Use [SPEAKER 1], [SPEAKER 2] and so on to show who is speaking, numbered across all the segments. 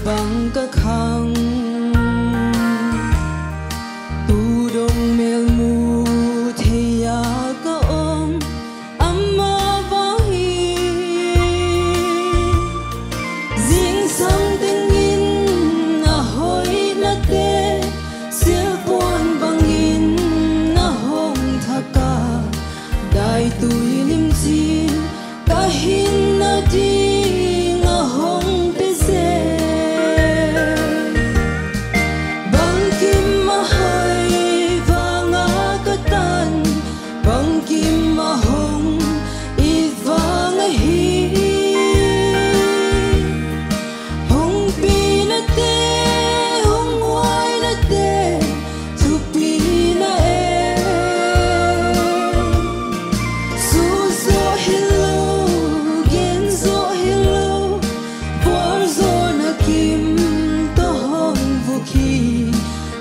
[SPEAKER 1] bằng các khang tu đông mel mu thea ka om amma vahi ding sang tình in na hoi na te sil pon bangin na hong thaka dai tui lim chi ka hin na di nga hong pe se bang kim ma hai va nga ka tan bang kim ma hong i va nga hi hong pi na te hong wai na te tu pi na e su zo hello gen zo hello por zo na kim to hong vu ki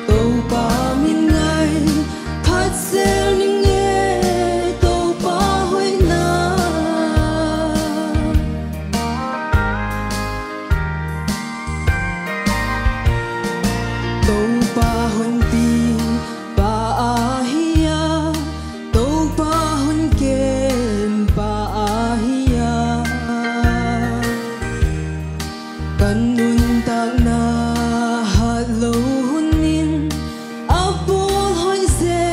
[SPEAKER 1] to pa min ngai phat sel ning nghe to pa hoi na to pa hon pi pa a hiya to pa hon kem pa a hiya kan nun tak na hat lo hun nin apol hoi se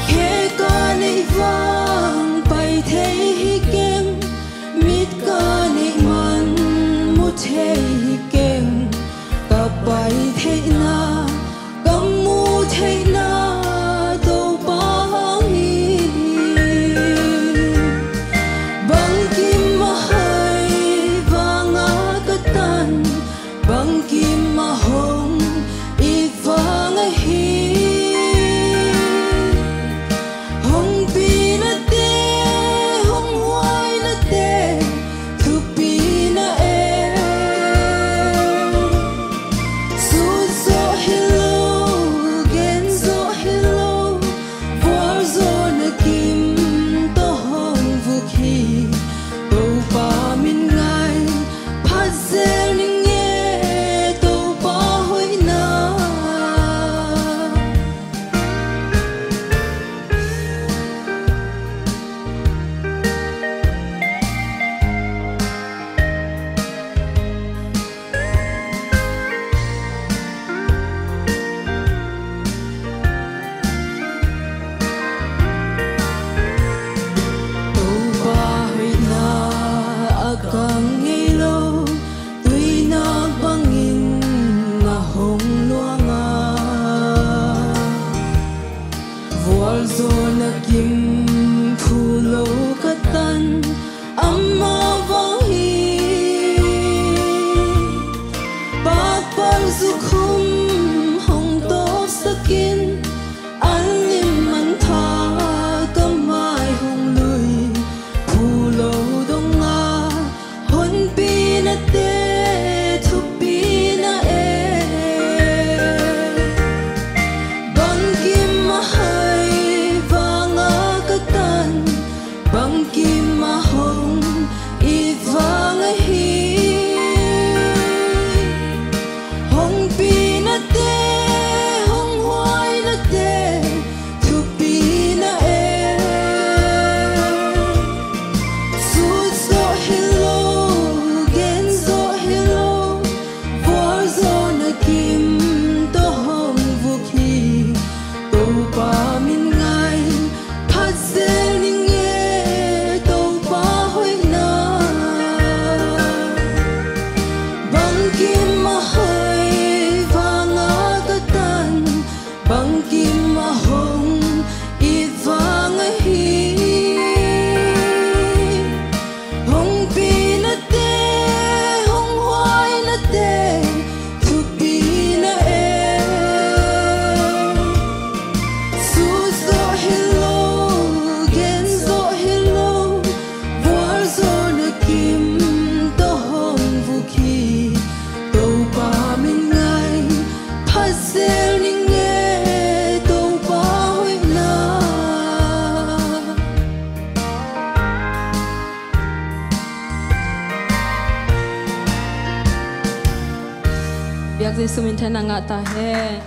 [SPEAKER 1] khe ka nei vang pai thei hi kem mit ka nei man mu thei hi kem ka pai thei na ka mu thei na to pa hi bang kim ma hai Giêsu mình thân ngạ ta he